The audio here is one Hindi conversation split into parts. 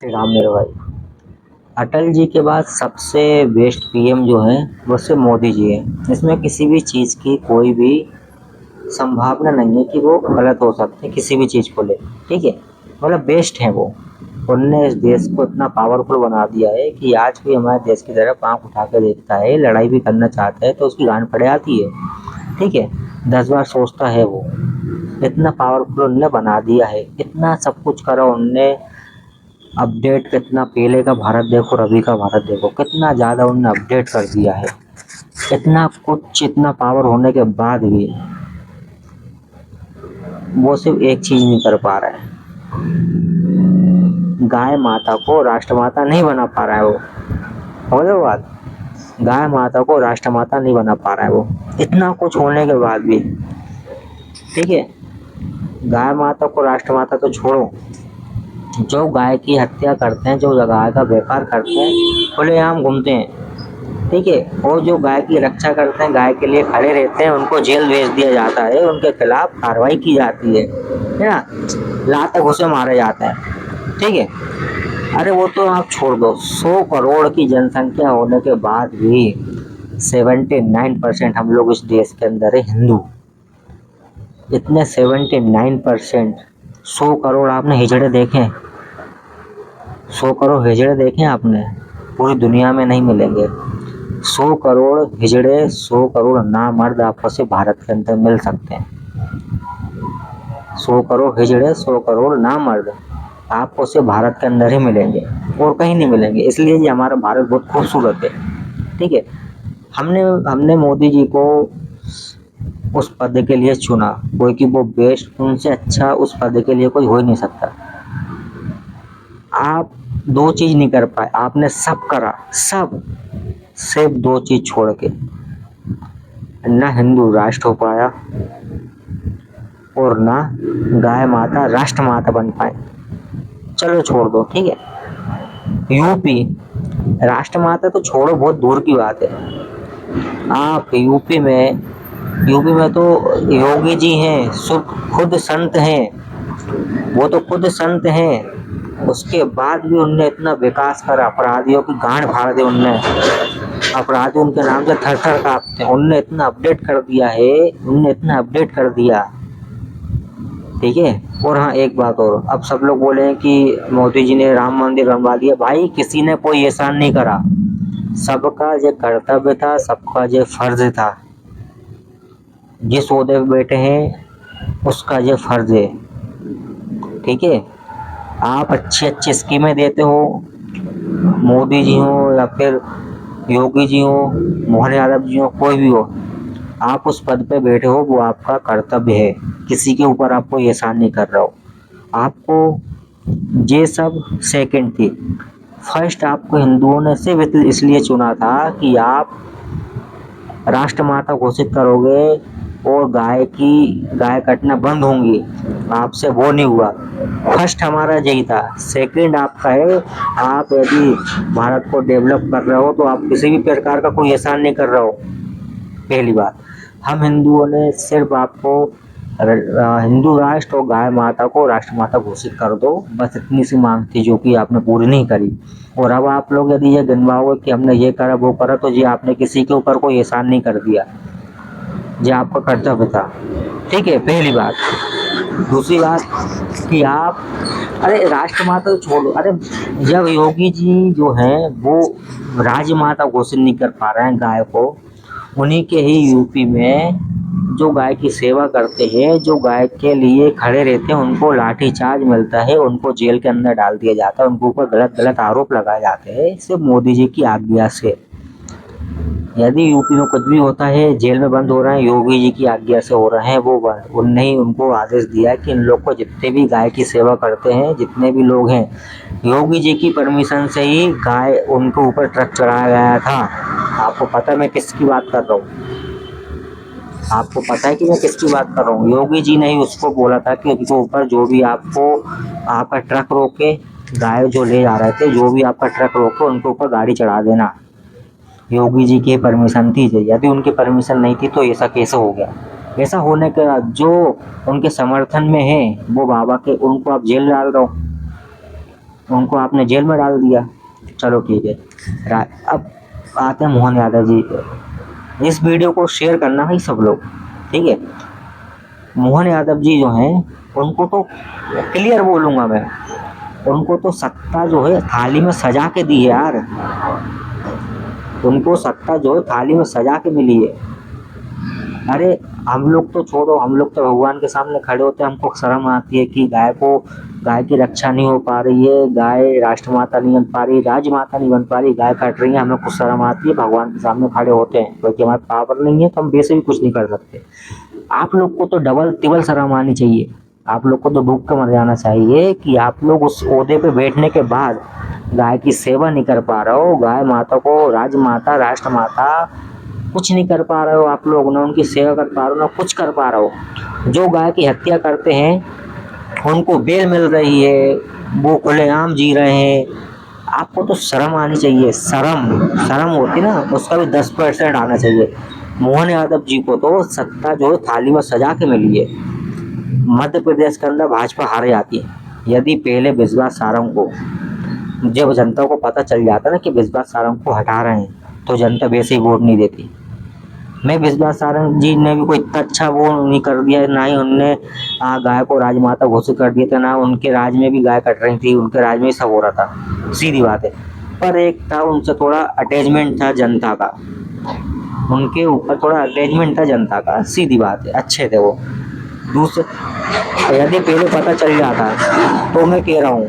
श्री राम मेरे भाई। अटल जी के बाद सबसे बेस्ट पीएम जो है वो सिर्फ मोदी जी है। इसमें किसी भी चीज़ की कोई भी संभावना नहीं है कि वो गलत हो सकते किसी भी चीज़ को ले। ठीक है, मतलब बेस्ट है वो। उनने इस देश को इतना पावरफुल बना दिया है कि आज भी हमारे देश की तरफ आँख उठा के देखता है, लड़ाई भी करना चाहता है तो उसकी गांड पड़ जाती है। ठीक है, 10 बार सोचता है वो। इतना पावरफुल उनने बना दिया है, इतना सब कुछ करा उनने। अपडेट कितना पहले का भारत देखो और अभी का भारत देखो, कितना ज़्यादा उन्होंने अपडेट कर दिया है। इतना कुछ, इतना पावर होने के बाद भी वो सिर्फ एक चीज़ नहीं कर पा रहा है, गाय माता को राष्ट्रमाता नहीं बना पा रहा है वो। हो गया बात, गाय माता को राष्ट्रमाता नहीं बना पा रहा है वो, इतना कुछ होने के बाद भी। ठीक है, गाय माता को राष्ट्रमाता तो छोड़ो, जो गाय की हत्या करते हैं, जो गाय का व्यापार करते हैं, खुलेआम घूमते हैं। ठीक है, और जो गाय की रक्षा करते हैं, गाय के लिए खड़े रहते हैं, उनको जेल भेज दिया जाता है, उनके खिलाफ कार्रवाई की जाती है ना, लात घुसे मारे जाते हैं। ठीक है, अरे वो तो आप छोड़ दो, 100 करोड़ की जनसंख्या होने के बाद भी 79% हम लोग इस देश के अंदर है हिंदू। इतने 79%, 100 करोड़ आपने हिजड़े देखे? 100 करोड़ हिजड़े देखे आपने? पूरी दुनिया में नहीं मिलेंगे। 100 करोड़ हिजड़े, 100 करोड़ नामर्द आपको से भारत के अंदर मिल सकते हैं। 100 करोड़ हिजड़े, 100 करोड़ नामर्द आपको से भारत के अंदर ही मिलेंगे और कहीं नहीं मिलेंगे। इसलिए ये हमारा भारत बहुत खूबसूरत है। ठीक है, हमने हमने मोदी जी को उस पद के लिए चुना, कोई कि वो बेस्ट, उनसे अच्छा उस पद के लिए कोई हो ही नहीं सकता। आप दो चीज नहीं कर पाए, आपने सब करा, सब, सिर्फ दो चीज छोड़ के, ना हिंदू राष्ट्र हो पाया और ना गाय माता राष्ट्र माता बन पाए। चलो छोड़ दो, ठीक है। यूपी राष्ट्रमाता तो छोड़ो, बहुत दूर की बात है। आप यूपी में तो योगी जी हैं, खुद संत हैं, वो तो खुद संत हैं। उसके बाद भी उनने इतना विकास करा, अपराधियों की गांड फाड़ दी उनने, अपराधी उनके नाम से थर थर कांपते हैं। उनने इतना अपडेट कर दिया है, उनने इतना अपडेट कर दिया। ठीक है, और हाँ एक बात और, अब सब लोग बोले हैं कि मोदी जी ने राम मंदिर बनवा दिया। भाई किसी ने कोई एहसान नहीं करा, सबका जो कर्तव्य था, सबका जो फर्ज था, जिस ओहदे पे बैठे हैं उसका ये फर्ज है। ठीक है, आप अच्छी अच्छी स्कीमें देते हो, मोदी जी हो या फिर योगी जी हो, मोहन यादव जी हो, कोई भी हो, आप उस पद पे बैठे हो, वो आपका कर्तव्य है। किसी के ऊपर आप कोई एहसान नहीं कर रहे हो। आपको ये सब सेकंड थी, फर्स्ट आपको हिंदुओं ने सिर्फ इसलिए चुना था कि आप राष्ट्रमाता घोषित करोगे और गाय कटना बंद होंगी। आपसे वो नहीं हुआ। फर्स्ट हमारा यही था, सेकंड आपका है। आप यदि भारत को डेवलप कर रहे हो तो आप किसी भी प्रकार का कोई एहसान नहीं कर रहे हो। पहली बात, हम हिंदुओं ने सिर्फ आपको हिंदू राष्ट्र और गाय माता को राष्ट्रमाता घोषित कर दो, बस इतनी सी मांग थी जो कि आपने पूरी नहीं करी। और अब आप लोग यदि ये गिनवाओगे कि हमने ये करा वो करा, तो ये आपने किसी के ऊपर कोई एहसान नहीं कर दिया, ये आपका कर्तव्य था। ठीक है, पहली बात। दूसरी बात कि आप, अरे राष्ट्रमाता तो छोड़ो, अरे जब योगी जी जो हैं वो राजमाता घोषित नहीं कर पा रहे हैं गाय को, उन्हीं के ही यूपी में जो गाय की सेवा करते हैं, जो गाय के लिए खड़े रहते हैं, उनको लाठीचार्ज मिलता है, उनको जेल के अंदर डाल दिया जाता है, उनके ऊपर गलत गलत आरोप लगाए जाते हैं, सिर्फ मोदी जी की आज्ञा से। यदि यूपी में कुछ भी होता है, जेल में बंद हो रहे हैं, योगी जी की आज्ञा से हो रहे हैं वो बंद। उनने ही उनको आदेश दिया है कि इन लोग को, जितने भी गाय की सेवा करते हैं, जितने भी लोग हैं, योगी जी की परमिशन से ही गाय उनके ऊपर ट्रक चढ़ाया गया था। आपको पता है मैं किसकी बात कर रहा हूँ? आपको पता है कि मैं किसकी बात कर रहा हूँ? योगी जी ने ही उसको बोला था कि उनके ऊपर जो भी आपका ट्रक रोके, गाय जो ले जा रहे थे, जो भी आपका ट्रक रोके, उनके ऊपर गाड़ी चढ़ा देना। योगी जी की परमिशन थी। यदि उनकी परमिशन नहीं थी तो ऐसा कैसे हो गया? ऐसा होने के बाद जो उनके समर्थन में है वो बाबा के, उनको आप जेल डाल रहे हो, उनको आपने जेल में डाल दिया। चलो ठीक है। अब आते हैं मोहन यादव जी पे। इस वीडियो को शेयर करना भाई सब लोग, ठीक है। मोहन यादव जी जो हैं उनको तो क्लियर बोलूंगा मैं, उनको तो सत्ता जो है थाली में सजा के दी है यार। उनको सत्ता जो है थाली में सजा के मिली है। अरे हम लोग तो छोड़ो, हम लोग तो भगवान के सामने खड़े होते हैं, हमको शर्म आती है कि गाय की रक्षा नहीं हो पा रही है, गाय राष्ट्रमाता नहीं बन पा रही, राजमाता नहीं बन पा रही, गाय कट रही है, हमें कुछ शर्म आती है। भगवान के सामने खड़े होते हैं क्योंकि हमारे पावर नहीं है तो हम वैसे भी कुछ नहीं कर सकते। आप लोग को तो डबल तिबल शर्म आनी चाहिए। आप लोग को तो डूब के मर जाना चाहिए कि आप लोग उस ओहदे पे बैठने के बाद गाय की सेवा नहीं कर पा रहे हो, गाय माता को, राजमाता, राष्ट्रमाता कुछ नहीं कर पा रहे हो आप लोग, ना उनकी सेवा कर पा रहे हो ना कुछ कर पा रहे हो। जो गाय की हत्या करते हैं उनको बेल मिल रही है, वो खुलेआम जी रहे हैं। आपको तो शर्म आनी चाहिए, शर्म होती ना, उसका भी 10% आना चाहिए। मोहन यादव जी को तो सत्ता जो है थाली में सजा के मिली है। मध्य प्रदेश के अंदर भाजपा हार जाती है यदि पहले विश्वास सारंग को, जब जनता को पता चल जाता ना कि विश्वास सारंग को हटा रहे हैं तो जनता वैसे ही वोट नहीं देती। मैं विश्वास सारंग जी ने भी कोई इतना अच्छा वो नहीं कर दिया, ना ही उनने गाय को राजमाता घोषित कर दिया था, ना उनके राज में भी गाय कट रही थी, उनके राज में सब हो रहा था, सीधी बात है। पर एक था उनसे थोड़ा अटैचमेंट था जनता का, उनके ऊपर थोड़ा अटैचमेंट था जनता का, सीधी बात है, अच्छे थे वो। दूसरे यदि पहले पता चल जाता तो मैं कह रहा हूँ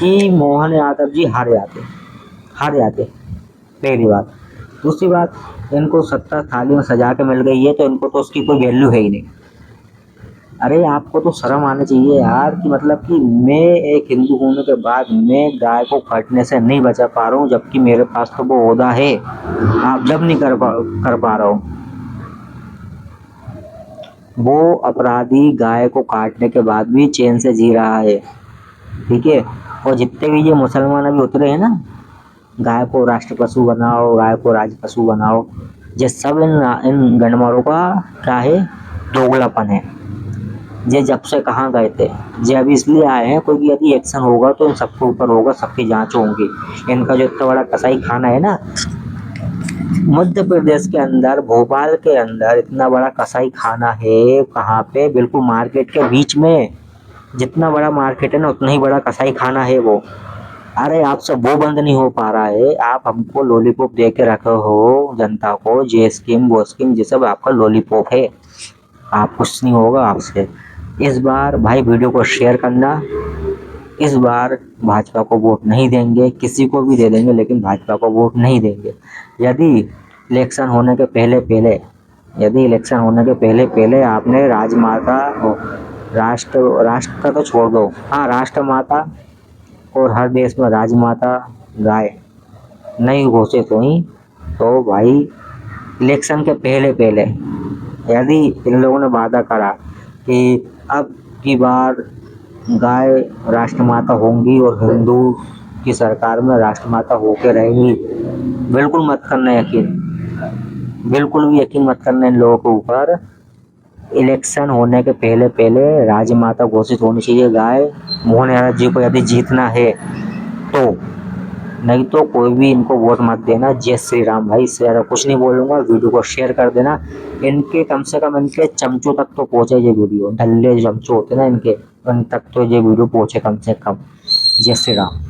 कि मोहन यादव जी हार जाते, पहली बात। दूसरी बात, इनको सत्ता थाली में सजा के मिल गई है तो इनको तो उसकी कोई वैल्यू है ही नहीं। अरे आपको तो शर्म आनी चाहिए यार कि मतलब कि मैं एक हिंदू होने के बाद मैं गाय को काटने से नहीं बचा पा रहा हूँ, जबकि मेरे पास तो वो ओहदा है, आप जब नहीं कर पा रहा हूँ। वो अपराधी गाय को काटने के बाद भी चैन से जी रहा है, ठीक है। और जितने भी ये मुसलमान अभी उतरे हैं ना, गाय को राष्ट्र पशु बनाओ, गाय को राज पशु बनाओ, ये सब इन गंडमारों का क्या है, दोगलापन है। ये जब से कहाँ गए थे, ये अभी इसलिए आए हैं क्योंकि यदि एक्शन होगा तो इन सबके ऊपर होगा, सबकी जांच होंगी। इनका जो इतना बड़ा कसाई खाना है ना मध्य प्रदेश के अंदर, भोपाल के अंदर इतना बड़ा कसाई खाना है, कहाँ पे, बिल्कुल मार्केट के बीच में। जितना बड़ा मार्केट है ना उतना ही बड़ा कसाई खाना है वो। अरे आपसे वो बंद नहीं हो पा रहा है, आप हमको लॉलीपॉप दे के रखे हो जनता को, ये स्कीम वो स्कीम, ये सब आपका लॉलीपॉप है, आप कुछ नहीं होगा आपसे। इस बार भाई वीडियो को शेयर करना, इस बार भाजपा को वोट नहीं देंगे, किसी को भी दे देंगे लेकिन भाजपा को वोट नहीं देंगे। यदि इलेक्शन होने के पहले पहले आपने राजमाता, राष्ट्र तो छोड़ दो, हाँ राष्ट्रमाता और हर देश में राजमाता गाय नहीं घोषित हुई तो भाई इलेक्शन के पहले पहले यदि इन लोगों ने वादा करा कि अब की बार गाय राष्ट्रमाता होंगी और हिंदू की सरकार में राष्ट्रमाता होके रहेगी, बिल्कुल मत करना यकीन, बिल्कुल भी यकीन मत करना इन लोगों के ऊपर। इलेक्शन होने के पहले पहले राजमाता घोषित होनी चाहिए गाय। मोहन यादव जी को यदि जीतना है तो, नहीं तो कोई भी इनको वोट मत देना। जय श्री राम भाई, इससे ज़्यादा कुछ नहीं बोलूँगा। वीडियो को शेयर कर देना, इनके कम से कम इनके चमचों तक तो पहुँचे ये वीडियो, ढल्ले चमचों होते ना इनके, उन तक तो ये वीडियो पहुँचे कम से कम। जय श्री राम।